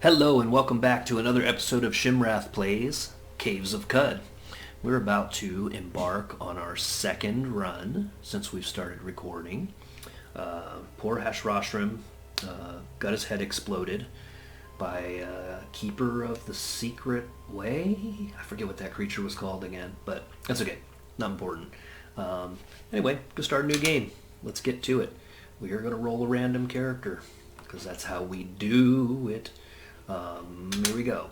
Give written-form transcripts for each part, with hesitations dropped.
Hello and welcome back to another episode of Shimrath Plays Caves of Qud. We're about to embark on our second run since we've started recording. Poor Hashrashram got his head exploded by a Keeper of the Secret Way. I forget what that creature was called again, but that's okay. Not important. Anyway, go start a new game. Let's get to it. We are going to roll a random character because that's how we do it. Here we go.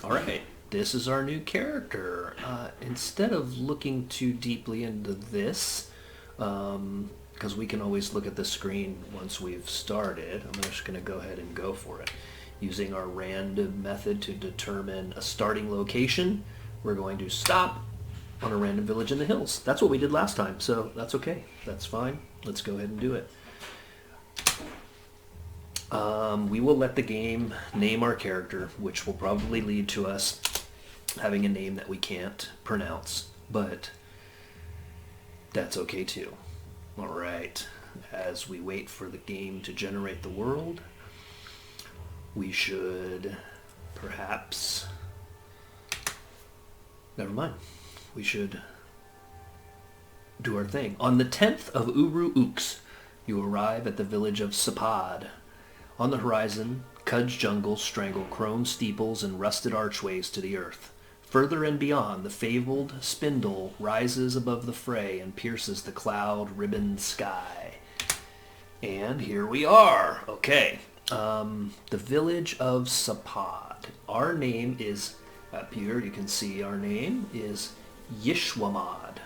Alright, this is our new character. Instead of looking too deeply into this, because we can always look at the screen once we've started, I'm just going to go ahead and go for it. Using our random method to determine a starting location, we're going to stop on a random village in the hills. That's what we did last time, so that's okay. That's fine. Let's go ahead and do it. We will let the game name our character, which will probably lead to us having a name that we can't pronounce, but that's okay too. Alright, as we wait for the game to generate the world, we should perhaps... Never mind. We should do our thing. On the 10th of Uru Uks, you arrive at the village of Sapad. On the horizon, Qud's jungles strangle crone steeples and rusted archways to the earth. Further and beyond, the fabled spindle rises above the fray and pierces the cloud-ribboned sky. And here we are. Okay. The village of Sapad. Our name is, up here you can see our name is Yishwamod.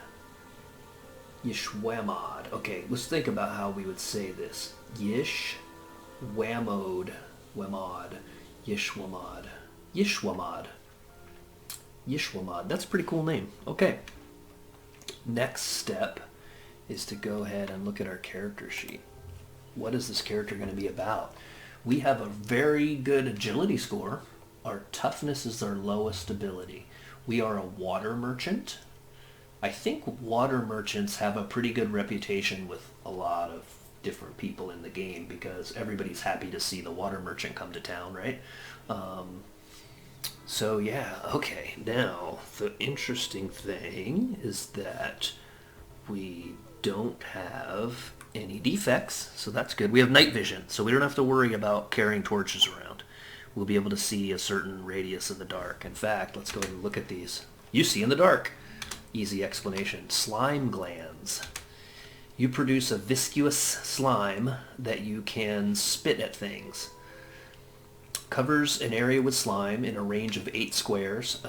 Yishwamod. Okay, let's think about how we would say this. Yishwamod. Yishwamod. Yishwamod. That's a pretty cool name. Okay. Next step is to go ahead and look at our character sheet. What is this character going to be about? We have a very good agility score. Our toughness is our lowest ability. We are a water merchant. I think water merchants have a pretty good reputation with a lot of different people in the game because everybody's happy to see the water merchant come to town, right? So yeah, okay. Now, the interesting thing is that we don't have any defects, so that's good. We have night vision, so we don't have to worry about carrying torches around. We'll be able to see a certain radius in the dark. In fact, let's go ahead and look at these. You see in the dark. Easy explanation. Slime glands. You produce a viscous slime that you can spit at things. Covers an area with slime in a range of 8 squares,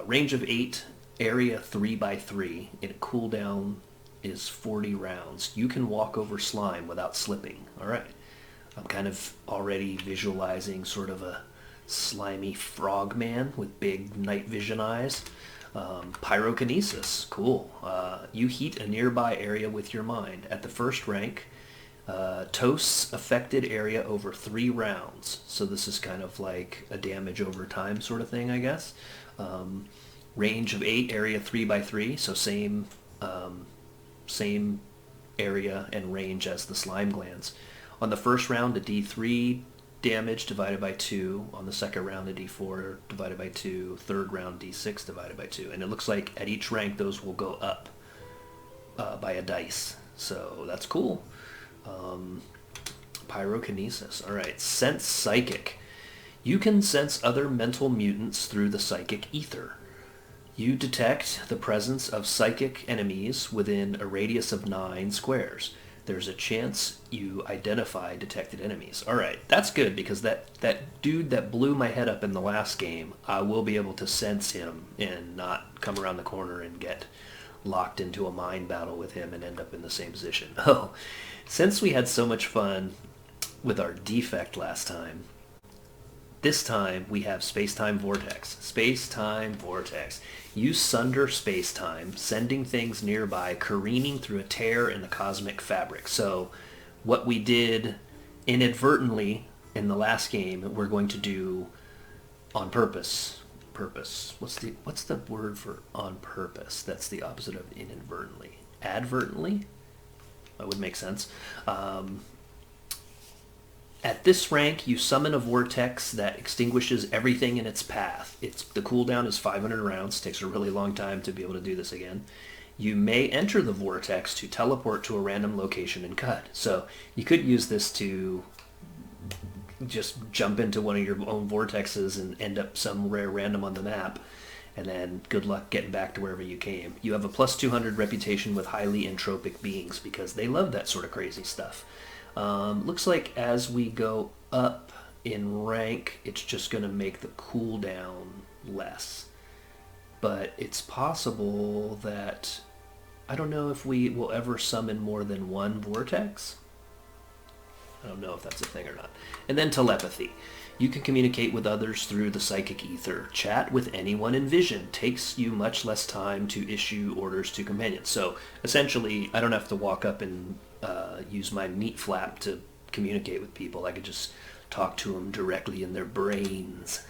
range of 8, area 3 by 3, and a cooldown is 40 rounds. You can walk over slime without slipping. Alright. I'm kind of already visualizing sort of a slimy frog man with big night vision eyes. Pyrokinesis, cool. You heat a nearby area with your mind. At the first rank, toasts affected area over 3 rounds. So this is kind of like a damage over time sort of thing, I guess. Range of 8, area 3 by 3. So same area and range as the slime glands. On the first round, a D3 damage divided by 2. On the second round, a D4 divided by 2. Third round, D6 divided by 2. And it looks like at each rank, those will go up by a dice. So that's cool. Pyrokinesis. Alright, sense psychic. You can sense other mental mutants through the psychic ether. You detect the presence of psychic enemies within a radius of 9 squares. There's a chance you identify detected enemies. Alright, that's good because that dude that blew my head up in the last game, I will be able to sense him and not come around the corner and get locked into a mind battle with him and end up in the same position. Oh, since we had so much fun with our defect last time, this time we have space-time vortex. Space-time vortex. You sunder space-time, sending things nearby, careening through a tear in the cosmic fabric. So what we did inadvertently in the last game, we're going to do on purpose. Purpose. What's the word for on purpose? That's the opposite of inadvertently. Advertently? That would make sense. At this rank, you summon a vortex that extinguishes everything in its path. The cooldown is 500 rounds. Takes a really long time to be able to do this again. You may enter the vortex to teleport to a random location in Qud. So you could use this to just jump into one of your own vortexes and end up somewhere random on the map. And then good luck getting back to wherever you came. You have a plus 200 reputation with highly entropic beings because they love that sort of crazy stuff. Looks like as we go up in rank, it's just going to make the cooldown less. But it's possible that... I don't know if we will ever summon more than one vortex. I don't know if that's a thing or not. And then telepathy. You can communicate with others through the psychic ether. Chat with anyone in vision. Takes you much less time to issue orders to companions. So essentially, I don't have to walk up and use my meat flap to communicate with people. I could just talk to them directly in their brains.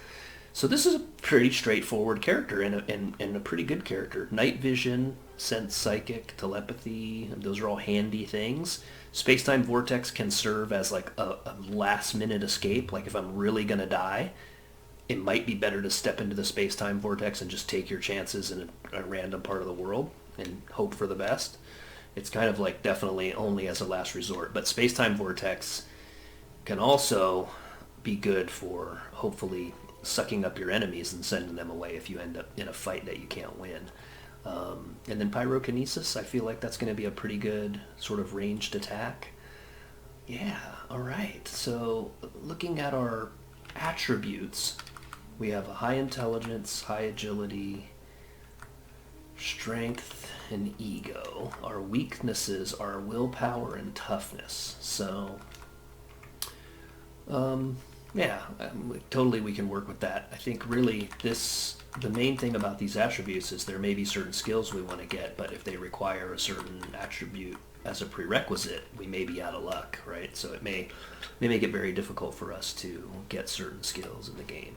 So this is a pretty straightforward character and a pretty good character. Night vision, sense psychic, telepathy, those are all handy things. Space-time vortex can serve as like a last-minute escape. Like if I'm really going to die, it might be better to step into the space-time vortex and just take your chances in a random part of the world and hope for the best. It's kind of like definitely only as a last resort. But space-time vortex can also be good for hopefully sucking up your enemies and sending them away if you end up in a fight that you can't win. And then pyrokinesis, I feel like that's going to be a pretty good sort of ranged attack. Yeah, alright. So looking at our attributes, we have a high intelligence, high agility, strength, and ego. Our weaknesses are willpower and toughness. So, yeah, totally we can work with that. I think really the main thing about these attributes is there may be certain skills we want to get, but if they require a certain attribute as a prerequisite, we may be out of luck, right? So it may make it very difficult for us to get certain skills in the game.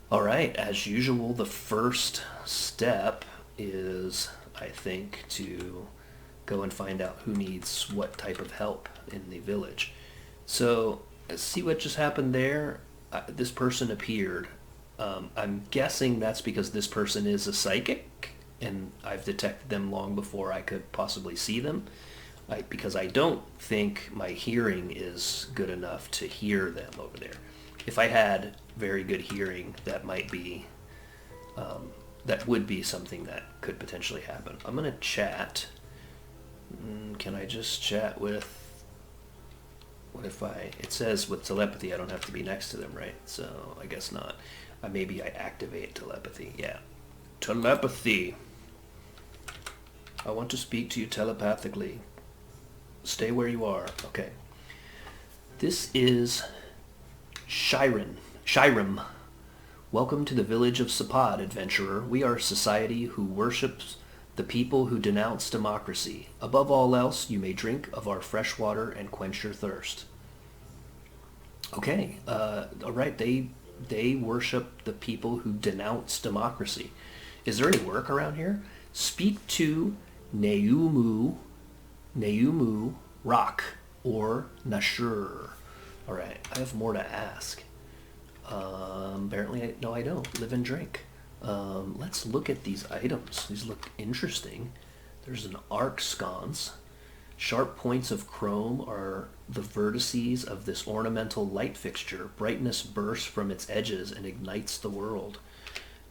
All right, as usual, the first step is, I think, to go and find out who needs what type of help in the village. So see what just happened there? This person appeared. I'm guessing that's because this person is a psychic, and I've detected them long before I could possibly see them. Because I don't think my hearing is good enough to hear them over there. If I had very good hearing, that might be, that would be something that could potentially happen. I'm going to chat. Can I just chat with... What if it says with telepathy I don't have to be next to them, right? So I guess not. Maybe I activate telepathy. Yeah. Telepathy. I want to speak to you telepathically. Stay where you are. Okay. This is Shyrim. Welcome to the village of Sapad, adventurer. We are a society who worships the people who denounce democracy. Above all else, you may drink of our fresh water and quench your thirst. Okay, all right, they worship the people who denounce democracy. Is there any work around here? Speak to Neumu Rock or Nashur. All right, I have more to ask. Apparently, no, I don't. Live and drink. Let's look at these items. These look interesting. There's an arc sconce. Sharp points of chrome are the vertices of this ornamental light fixture. Brightness bursts from its edges and ignites the world.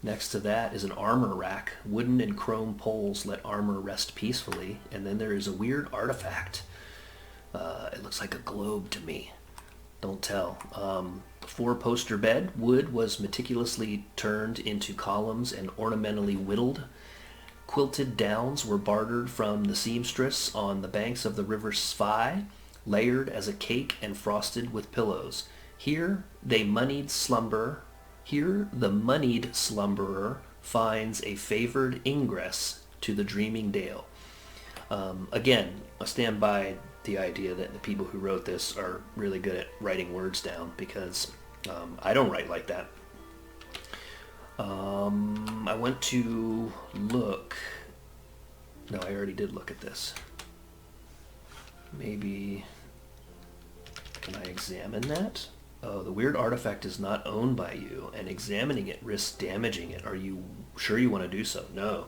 Next to that is an armor rack. Wooden and chrome poles let armor rest peacefully. And then there is a weird artifact. It looks like a globe to me. Don't tell. 4-poster bed. Wood was meticulously turned into columns and ornamentally whittled. Quilted downs were bartered from the seamstress on the banks of the river Svai, layered as a cake and frosted with pillows. Here the moneyed slumberer finds a favored ingress to the dreaming dale. Again, I stand by the idea that the people who wrote this are really good at writing words down, because I don't write like that. I went to look... No, I already did look at this. Maybe Can I examine that? Oh, the weird artifact is not owned by you, and examining it risks damaging it. Are you sure you want to do so? No.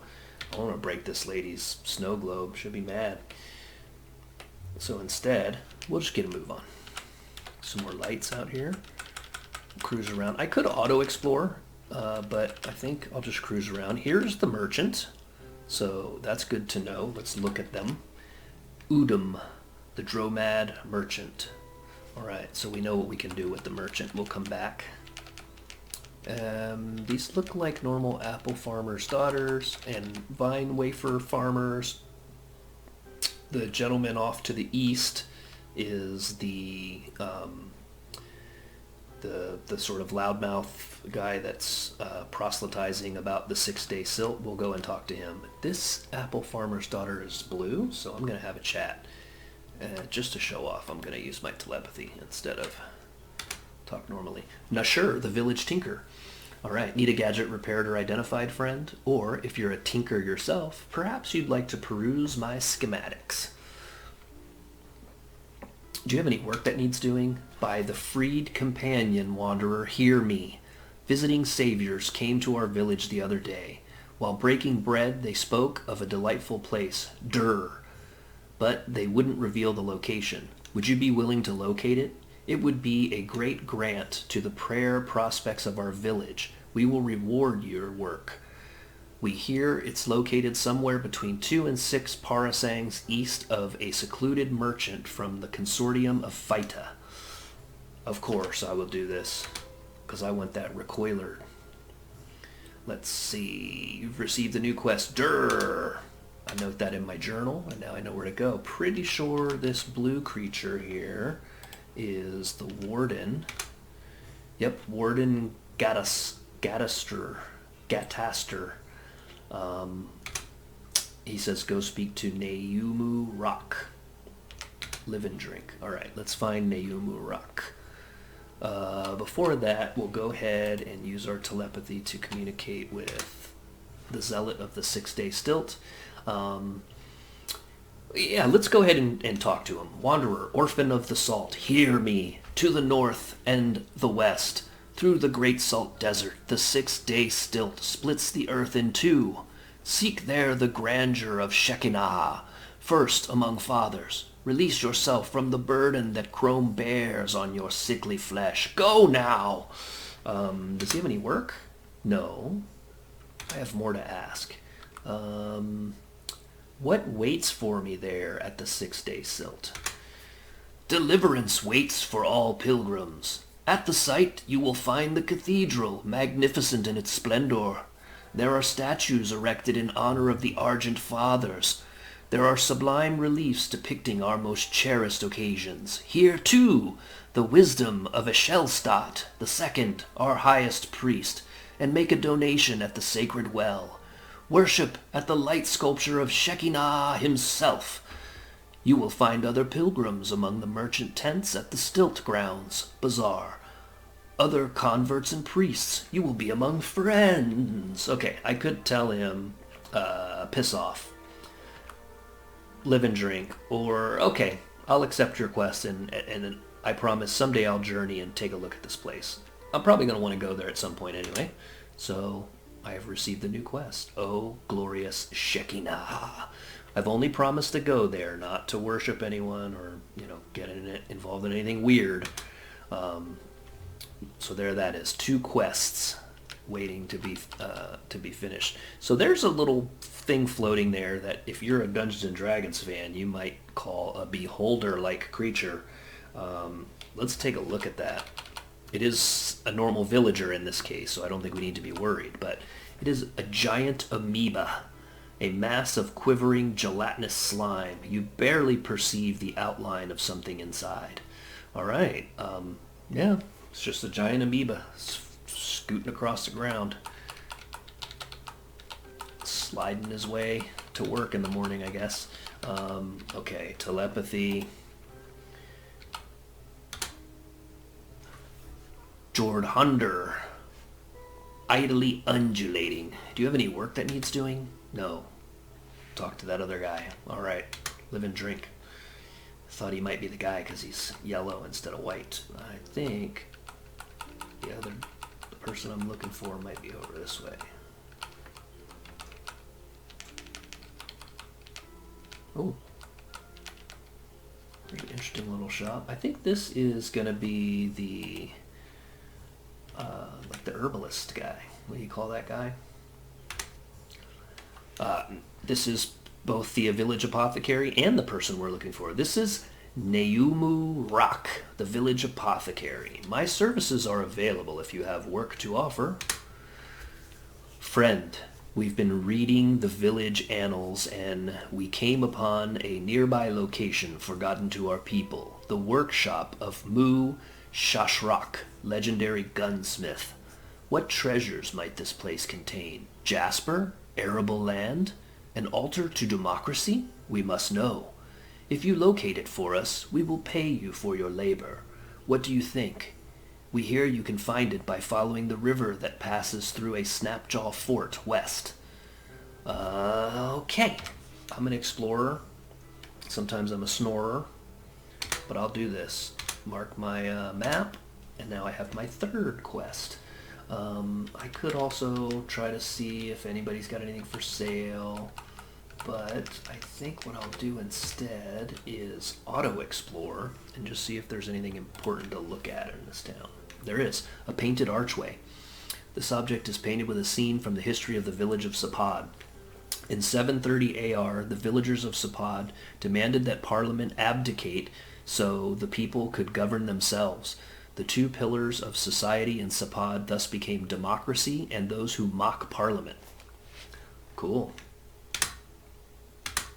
I want to break this lady's snow globe. She'll be mad. So instead, we'll just get a move on. Some more lights out here. Cruise around. I could auto-explore, but I think I'll just cruise around. Here's the merchant. So that's good to know. Let's look at them. Udum, the Dromad merchant. Alright, so we know what we can do with the merchant. We'll come back. These look like normal apple farmers' daughters and vine wafer farmers. The gentleman off to the east is the sort of loudmouth guy that's proselytizing about the 6-day silt. We'll go and talk to him. This apple farmer's daughter is blue, so I'm going to have a chat. Just to show off, I'm going to use my telepathy instead of talk normally. Nashur, the village tinker. Alright, need a gadget repaired or identified, friend? Or, if you're a tinker yourself, perhaps you'd like to peruse my schematics. Do you have any work that needs doing? By the freed companion, wanderer, hear me. Visiting saviors came to our village the other day. While breaking bread, they spoke of a delightful place, Dur. But they wouldn't reveal the location. Would you be willing to locate it? It would be a great grant to the prayer prospects of our village. We will reward your work. We hear it's located somewhere between 2 and 6 parasangs east of a secluded merchant from the consortium of Phyta. Of course I will do this, because I want that recoiler. Let's see. You've received a new quest. Durr! I note that in my journal, and now I know where to go. Pretty sure this blue creature here is the Warden. Yep, Warden Gataster. He says go speak to Neumu Rock. Live and drink. Alright, let's find Neumu Rock. Before that, we'll go ahead and use our telepathy to communicate with the Zealot of the 6-day Stilt. Yeah, let's go ahead and talk to him. Wanderer, orphan of the salt, hear me. To the north and the west, through the great salt desert, the 6-day Stilt splits the earth in two. Seek there the grandeur of Shekinah, first among fathers. Release yourself from the burden that Chrome bears on your sickly flesh. Go now! Does he have any work? No. I have more to ask. What waits for me there at the 6-day Silt? Deliverance waits for all pilgrims. At the site you will find the cathedral, magnificent in its splendor. There are statues erected in honor of the Argent Fathers. There are sublime reliefs depicting our most cherished occasions. Here, too, the wisdom of Eshelstadt II, our highest priest, and make a donation at the sacred well. Worship at the light sculpture of Shekinah himself. You will find other pilgrims among the merchant tents at the Stilt Grounds Bazaar. Other converts and priests. You will be among friends. Okay, I could tell him, piss off. Live and drink. Or, okay, I'll accept your quest and I promise someday I'll journey and take a look at this place. I'm probably going to want to go there at some point anyway. So, I have received a new quest. Oh, glorious Shekinah. I've only promised to go there, not to worship anyone or, get involved in anything weird. So there that is. 2 quests waiting to be finished. So there's a little thing floating there that if you're a Dungeons and Dragons fan, you might call a beholder-like creature. Let's take a look at that. It is a normal villager in this case, so I don't think we need to be worried, but it is a giant amoeba, a mass of quivering gelatinous slime. You barely perceive the outline of something inside. Alright, yeah, it's just a giant amoeba scooting across the ground. Sliding his way to work in the morning, I guess. Okay, telepathy. Jordhunder. Idly undulating. Do you have any work that needs doing? No. Talk to that other guy. Alright. Live and drink. Thought he might be the guy because he's yellow instead of white. I think the person I'm looking for might be over this way. Oh, there's an interesting little shop. I think this is gonna be the like the herbalist guy. What do you call that guy? This is both the village apothecary and the person we're looking for. This is Neumu Rock, the village apothecary. My services are available if you have work to offer. Friend, we've been reading the village annals and we came upon a nearby location forgotten to our people, the workshop of Mu Shashrak, legendary gunsmith. What treasures might this place contain? Jasper? Arable land? An altar to democracy? We must know. If you locate it for us, we will pay you for your labor. What do you think? We hear you can find it by following the river that passes through a Snapjaw fort west. Okay. I'm an explorer. Sometimes I'm a snorer. But I'll do this. Mark my map, and now I have my third quest. I could also try to see if anybody's got anything for sale, but I think what I'll do instead is auto-explore and just see if there's anything important to look at in this town. There is, a painted archway. This object is painted with a scene from the history of the village of Sapad. In 730 AR, the villagers of Sapad demanded that Parliament abdicate so the people could govern themselves. The two pillars of society in Sapad thus became democracy and those who mock Parliament. Cool.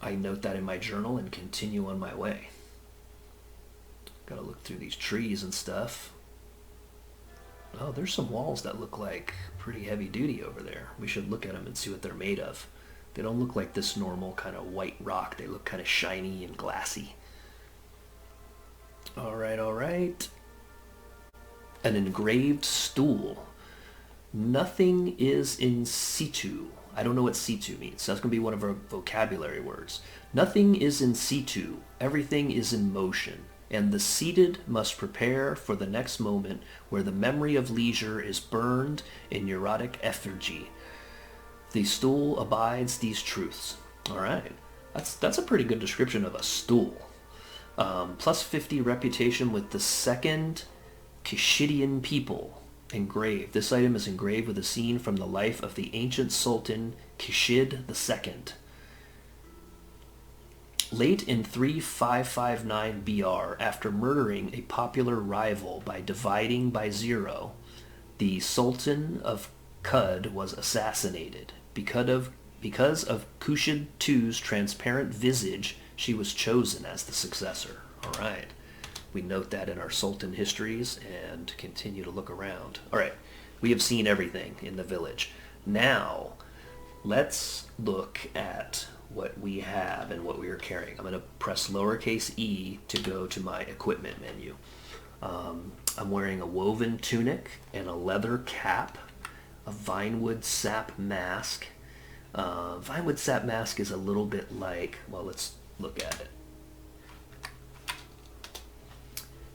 I note that in my journal and continue on my way. Gotta look through these trees and stuff. Oh, there's some walls that look like pretty heavy duty over there. We should look at them and see what they're made of. They don't look like this normal kind of white rock. They look kind of shiny and glassy. All right. An engraved stool. Nothing is in situ. I don't know what situ means. That's going to be one of our vocabulary words. Nothing is in situ. Everything is in motion. And the seated must prepare for the next moment where the memory of leisure is burned in neurotic effigy. The stool abides these truths. All right. That's a pretty good description of a stool. Plus 50 reputation with the second Kishidian people. Engraved. This item is engraved with a scene from the life of the ancient Sultan Kishid II. Late in 3559 BR, after murdering a popular rival by dividing by zero, the Sultan of Qud was assassinated. Because of Kushid II's transparent visage, she was chosen as the successor. All right. We note that in our Sultan histories and continue to look around. All right, we have seen everything in the village. Now, let's look at what we have and what we are carrying. I'm going to press lowercase e to go to my equipment menu. I'm wearing a woven tunic and a leather cap, a vinewood sap mask. Vinewood sap mask is a little bit like, well, let's look at it.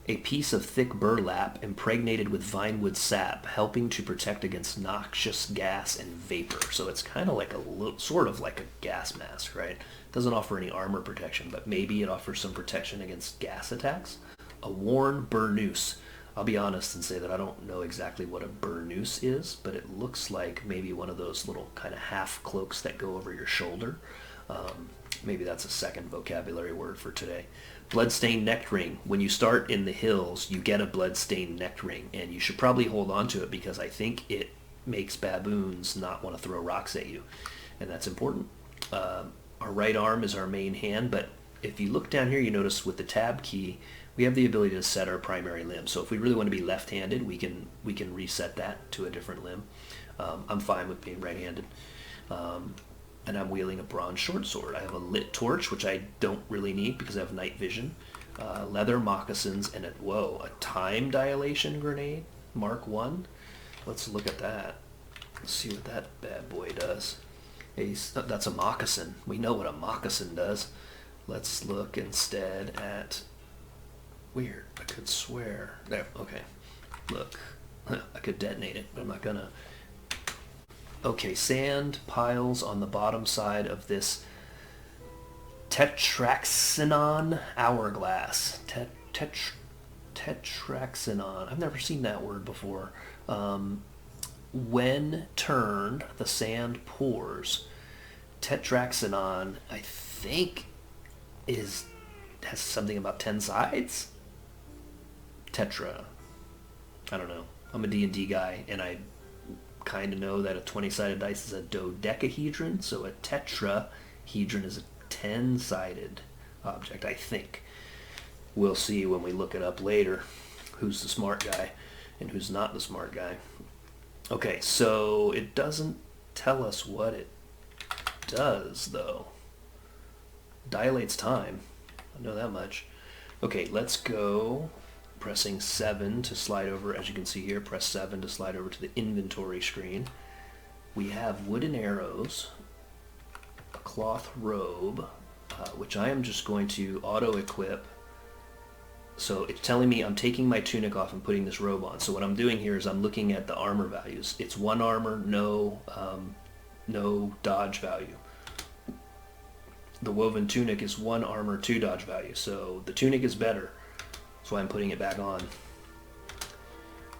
A piece of thick burlap impregnated with vinewood sap, helping to protect against noxious gas and vapor. So it's kind of like sort of like a gas mask, right? Doesn't offer any armor protection, but maybe it offers some protection against gas attacks. A worn burnoose. I'll be honest and say that I don't know exactly what a burnoose is, but it looks like maybe one of those little kind of half cloaks that go over your shoulder. Maybe that's a second vocabulary word for today. Bloodstained neck ring. When you start in the hills, you get a bloodstained neck ring, and you should probably hold on to it because I think it makes baboons not want to throw rocks at you, and that's important. Our right arm is our main hand, but if you look down here, you notice with the tab key, we have the ability to set our primary limb. So if we really want to be left-handed, we can reset that to a different limb. I'm fine with being right-handed. And I'm wielding a bronze short sword. I have a lit torch, which I don't really need because I have night vision, leather moccasins, and a time dilation grenade, Mark 1. Let's look at that. Let's see what that bad boy does. That's a moccasin. We know what a moccasin does. Let's look instead at Weird. I could swear. There, okay. Look. I could detonate it, but I'm not gonna. Okay, sand piles on the bottom side of this tetraxenon hourglass. Tetraxenon. I've never seen that word before. When turned, the sand pours. Tetraxenon, I think, has something about 10 sides? Tetra. I don't know. I'm a D&D guy, and I kind of know that a 20-sided dice is a dodecahedron, so a tetrahedron is a 10-sided object, I think. We'll see when we look it up later who's the smart guy and who's not the smart guy. Okay, so it doesn't tell us what it does, though. Dilates time. I know that much. Okay, let's go. Pressing 7 to slide over, as you can see here, press 7 to slide over to the inventory screen. We have wooden arrows, a cloth robe, which I am just going to auto-equip. So it's telling me I'm taking my tunic off and putting this robe on. So what I'm doing here is I'm looking at the armor values. It's 1 armor, no dodge value. The woven tunic is 1 armor, 2 dodge value. So the tunic is better. That's why I'm putting it back on.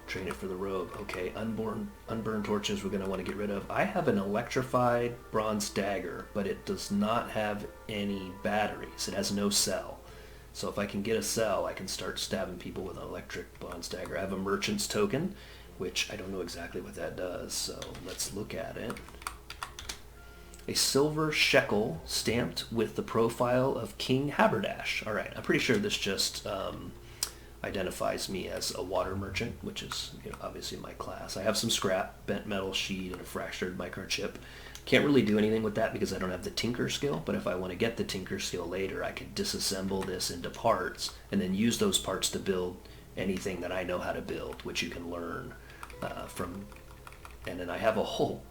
Train it for the robe. Okay, unburned torches we're going to want to get rid of. I have an electrified bronze dagger, but it does not have any batteries. It has no cell. So if I can get a cell, I can start stabbing people with an electric bronze dagger. I have a merchant's token, which I don't know exactly what that does, so let's look at it. A silver shekel stamped with the profile of King Haberdash. All right, I'm pretty sure this just identifies me as a water merchant, which is obviously my class. I have some scrap, bent metal sheet, and a fractured microchip. Can't really do anything with that because I don't have the tinker skill, but if I want to get the tinker skill later, I could disassemble this into parts and then use those parts to build anything that I know how to build, which you can learn from. And then I have a whole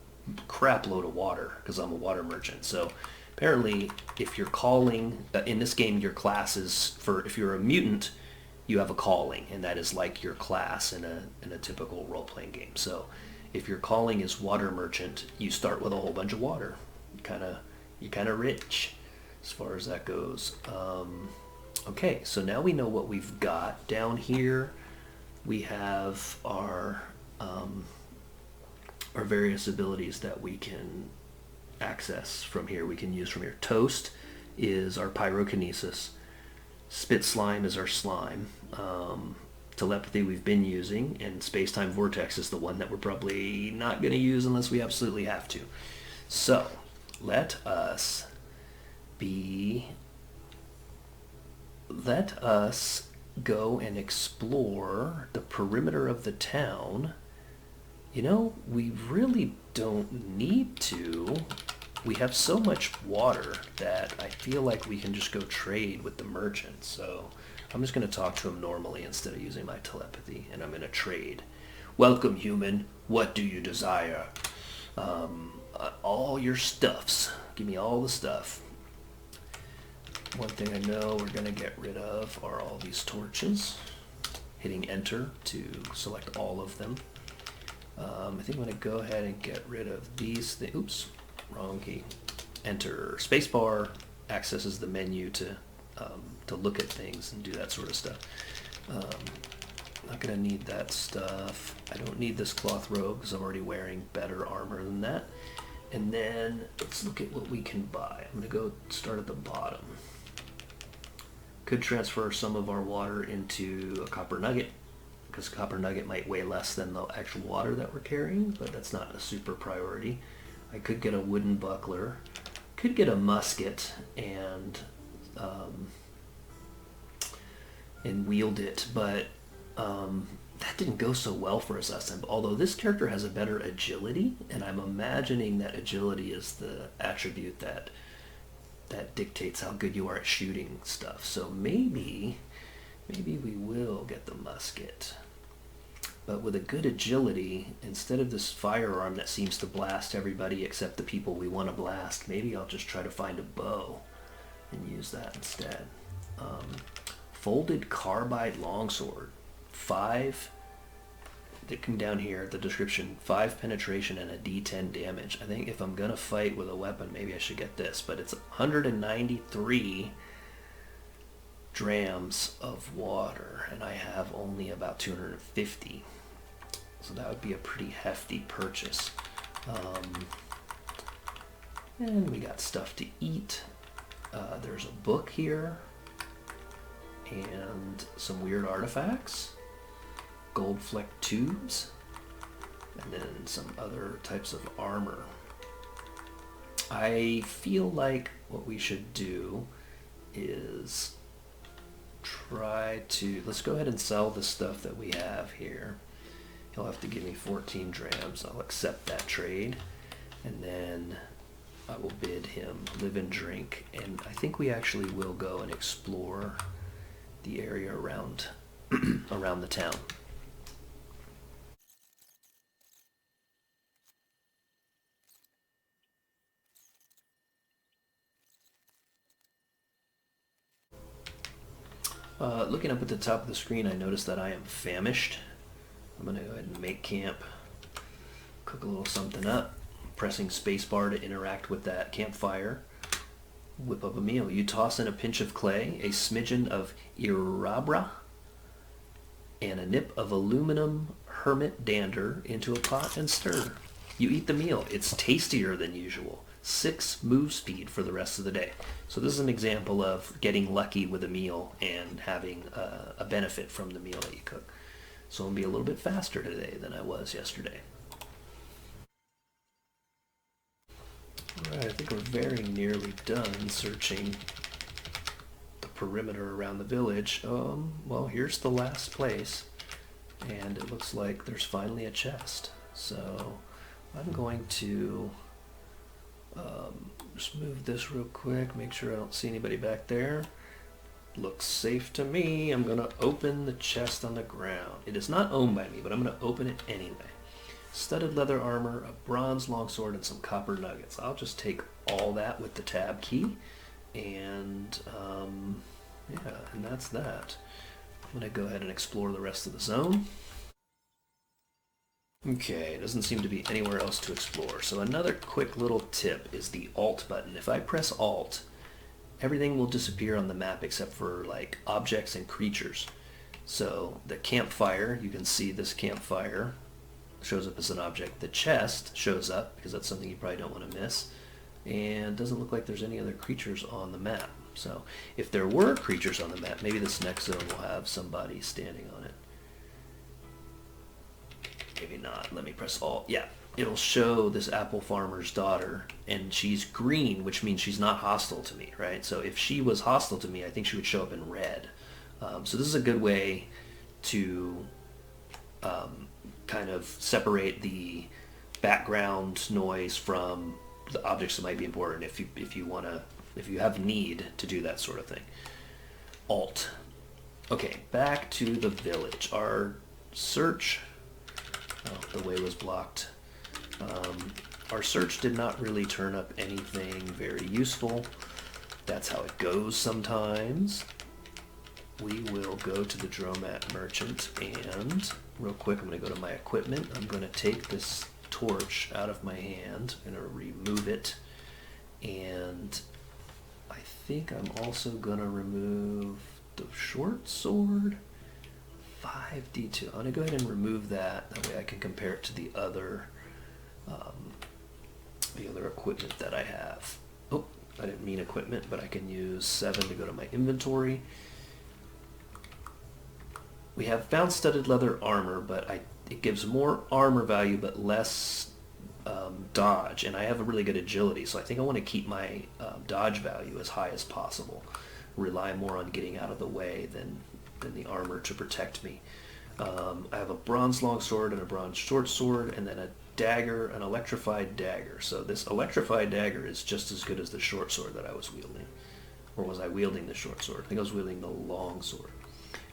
crap load of water because I'm a water merchant. So apparently if you're calling, in this game your class is, if you're a mutant, you have a calling, and that is like your class in a typical role-playing game. So if your calling is water merchant, you start with a whole bunch of water. You're kind of rich as far as that goes. Okay, so now we know what we've got. Down here we have our various abilities that we can access from here. We can use from here. Toast is our pyrokinesis. Spit slime is our slime. Telepathy we've been using, and space-time vortex is the one that we're probably not going to use unless we absolutely have to. So let us go and explore the perimeter of the town. We really don't need to. We have so much water that I feel like we can just go trade with the merchant. So I'm just going to talk to him normally instead of using my telepathy, and I'm going to trade. Welcome, human. What do you desire? All your stuffs. Give me all the stuff. One thing I know we're going to get rid of are all these torches. Hitting enter to select all of them. I think I'm going to go ahead and get rid of these things. Oops, wrong key. Enter. Spacebar accesses the menu to look at things and do that sort of stuff. Not going to need that stuff. I don't need this cloth robe because I'm already wearing better armor than that. And then let's look at what we can buy. I'm going to go start at the bottom. Could transfer some of our water into a copper nugget, because copper nugget might weigh less than the actual water that we're carrying, but that's not a super priority. I could get a wooden buckler, could get a musket and wield it, but that didn't go so well for us last time. Although this character has a better agility, and I'm imagining that agility is the attribute that dictates how good you are at shooting stuff. So maybe we will get the musket. But with a good agility, instead of this firearm that seems to blast everybody except the people we want to blast, maybe I'll just try to find a bow and use that instead. Folded carbide longsword. 5, looking down here at the description, 5 penetration and a d10 damage. I think if I'm going to fight with a weapon, maybe I should get this. But it's 193 drams of water, and I have only about 250. So that would be a pretty hefty purchase. And we got stuff to eat. There's a book here. And some weird artifacts. Gold flecked tubes. And then some other types of armor. I feel like what we should do is try to... Let's go ahead and sell the stuff that we have here. He'll have to give me 14 drams. I'll accept that trade. And then I will bid him live and drink. And I think we actually will go and explore the area around around the town. Looking up at the top of the screen, I noticed that I am famished. I'm going to go ahead and make camp, cook a little something up, pressing spacebar to interact with that campfire. Whip up a meal. You toss in a pinch of clay, a smidgen of irabra, and a nip of aluminum hermit dander into a pot and stir. You eat the meal. It's tastier than usual. 6 move speed for the rest of the day. So this is an example of getting lucky with a meal and having a benefit from the meal that you cook. So I'm going to be a little bit faster today than I was yesterday. Alright, I think we're very nearly done searching the perimeter around the village. Well, here's the last place, and it looks like there's finally a chest. So I'm going to just move this real quick, make sure I don't see anybody back there. Looks safe to me. I'm going to open the chest on the ground. It is not owned by me, but I'm going to open it anyway. Studded leather armor, a bronze longsword, and some copper nuggets. I'll just take all that with the tab key, and yeah, and that's that. I'm going to go ahead and explore the rest of the zone. Okay, it doesn't seem to be anywhere else to explore. So another quick little tip is the Alt button. If I press Alt, everything will disappear on the map except for like objects and creatures. So the campfire, you can see this campfire shows up as an object. The chest shows up because that's something you probably don't want to miss. And it doesn't look like there's any other creatures on the map. So if there were creatures on the map, maybe this next zone will have somebody standing on it. Maybe not. Let me press Alt. Yeah, it'll show this apple farmer's daughter, and she's green, which means she's not hostile to me, right? So if she was hostile to me, I think she would show up in red. So this is a good way to kind of separate the background noise from the objects that might be important if you have need to do that sort of thing. Alt. Okay, back to the village. Our search. Oh, the way was blocked. Our search did not really turn up anything very useful. That's how it goes sometimes. We will go to the Dromat Merchant, and real quick I'm going to go to my equipment. I'm going to take this torch out of my hand. I'm going to remove it, and I think I'm also going to remove the short sword. 5d2. I'm going to go ahead and remove that. That way I can compare it to the other equipment that I have. Oh, I didn't mean equipment, but I can use 7 to go to my inventory. We have found studded leather armor, but it gives more armor value but less dodge, and I have a really good agility, so I think I want to keep my dodge value as high as possible. Rely more on getting out of the way than the armor to protect me. I have a bronze longsword and a bronze short sword, and then a dagger, an electrified dagger. So this electrified dagger is just as good as the short sword that I was wielding. Or was I wielding the short sword? I think I was wielding the long sword.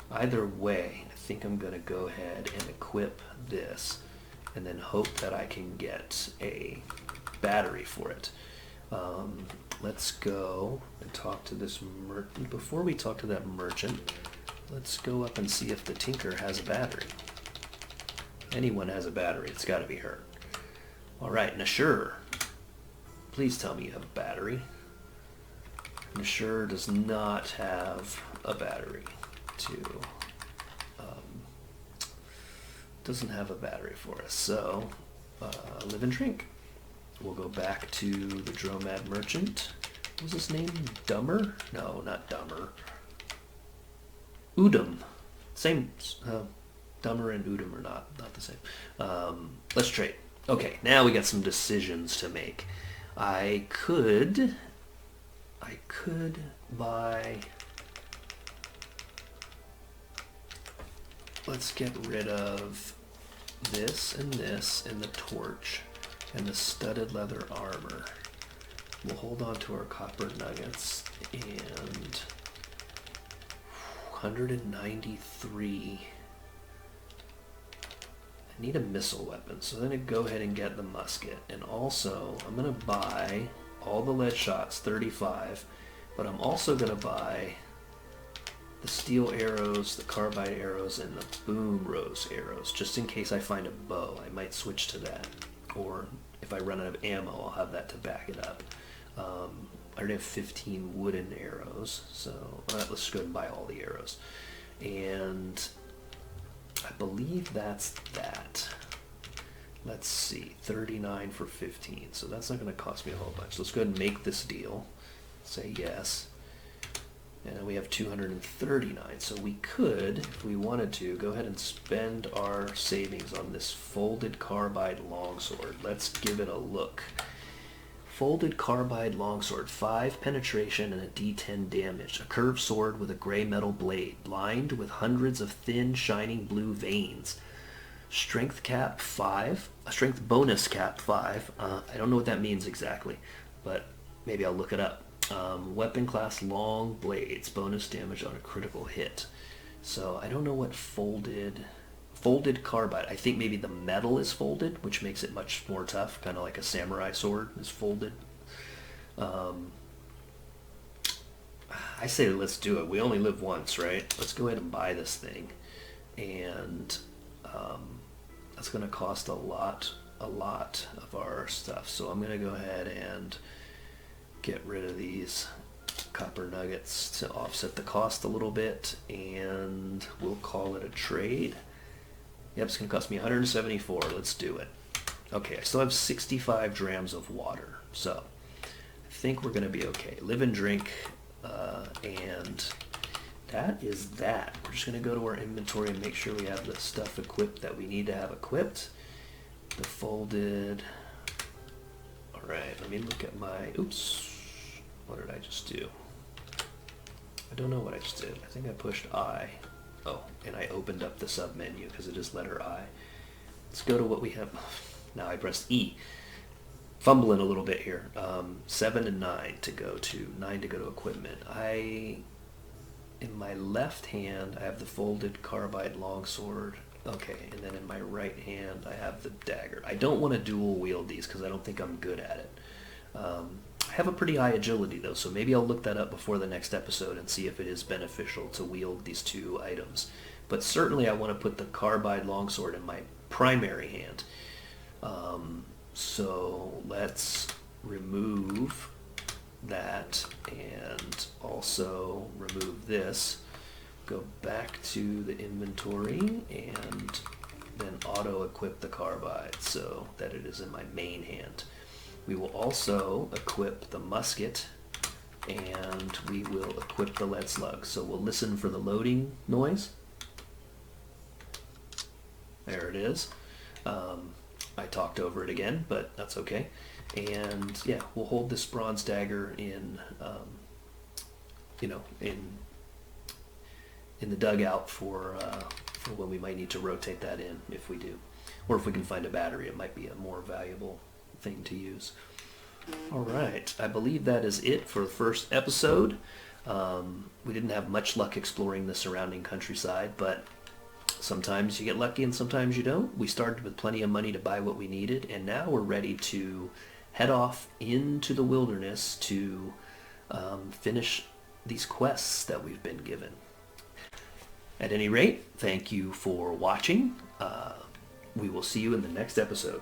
Either way, I think I'm going to go ahead and equip this and then hope that I can get a battery for it. Let's go and talk to this merchant. Before we talk to that merchant, let's go up and see if the Tinker has a battery. Anyone has a battery, it's got to be her. All right, Nashur. Please tell me you have a battery. Nashur does not have a battery. Doesn't have a battery for us, so live and drink. We'll go back to the Dromad Merchant. What was his name? Dummer? No, not Dummer. Udum. Same. Dummer and Udum are not the same. Let's trade. Okay, now we got some decisions to make. I could buy. Let's get rid of this and the torch and the studded leather armor. We'll hold on to our copper nuggets and 193. I need a missile weapon, so then I go ahead and get the musket. And also, I'm going to buy all the lead shots, 35, but I'm also going to buy the steel arrows, the carbide arrows, and the boom rose arrows, just in case I find a bow. I might switch to that, or if I run out of ammo, I'll have that to back it up. I already have 15 wooden arrows, so let's just go ahead and buy all the arrows. And I believe that's that. Let's see, 39 for 15, so that's not going to cost me a whole bunch. Let's go ahead and make this deal. Say yes. And we have 239, so we could, if we wanted to, go ahead and spend our savings on this folded carbide longsword. Let's give it a look. Folded carbide longsword, 5 penetration and a d10 damage. A curved sword with a gray metal blade, lined with hundreds of thin, shining blue veins. Strength cap 5, a strength bonus cap 5. I don't know what that means exactly, but maybe I'll look it up. Weapon class long blades, bonus damage on a critical hit. So I don't know what folded carbide. I think maybe the metal is folded, which makes it much more tough, kind of like a samurai sword is folded. I say let's do it. We only live once, right? Let's go ahead and buy this thing, and that's going to cost a lot of our stuff. So I'm going to go ahead and get rid of these copper nuggets to offset the cost a little bit, and we'll call it a trade. Yep, it's going to cost me 174. Let's do it. Okay, I still have 65 drams of water, so I think we're going to be okay. Live and drink, and that is that. We're just going to go to our inventory and make sure we have the stuff equipped that we need to have equipped. The folded. Alright, let me look at my, oops, what did I just do? I don't know what I just did. I think I pushed I. Oh, and I opened up the sub menu because it is letter I. Let's go to what we have. Now I pressed E. Fumbling a little bit here. 7 and 9 to go to, 9 to go to equipment. In my left hand, I have the folded carbide longsword. Okay, and then in my right hand, I have the dagger. I don't want to dual wield these because I don't think I'm good at it. I have a pretty high agility though, so maybe I'll look that up before the next episode and see if it is beneficial to wield these two items. But certainly I want to put the carbide longsword in my primary hand. So let's remove that and also remove this. Go back to the inventory and then auto equip the carbide so that it is in my main hand. We will also equip the musket, and we will equip the lead slug. So we'll listen for the loading noise. There it is. I talked over it again, but that's okay. And yeah, we'll hold this bronze dagger in, in the dugout for when we might need to rotate that in, if we do. Or if we can find a battery, it might be a more valuable thing to use. All right, I believe that is it for the first episode. We didn't have much luck exploring the surrounding countryside, but sometimes you get lucky and sometimes you don't. We started with plenty of money to buy what we needed, and now we're ready to head off into the wilderness to finish these quests that we've been given. At any rate, thank you for watching. We will see you in the next episode.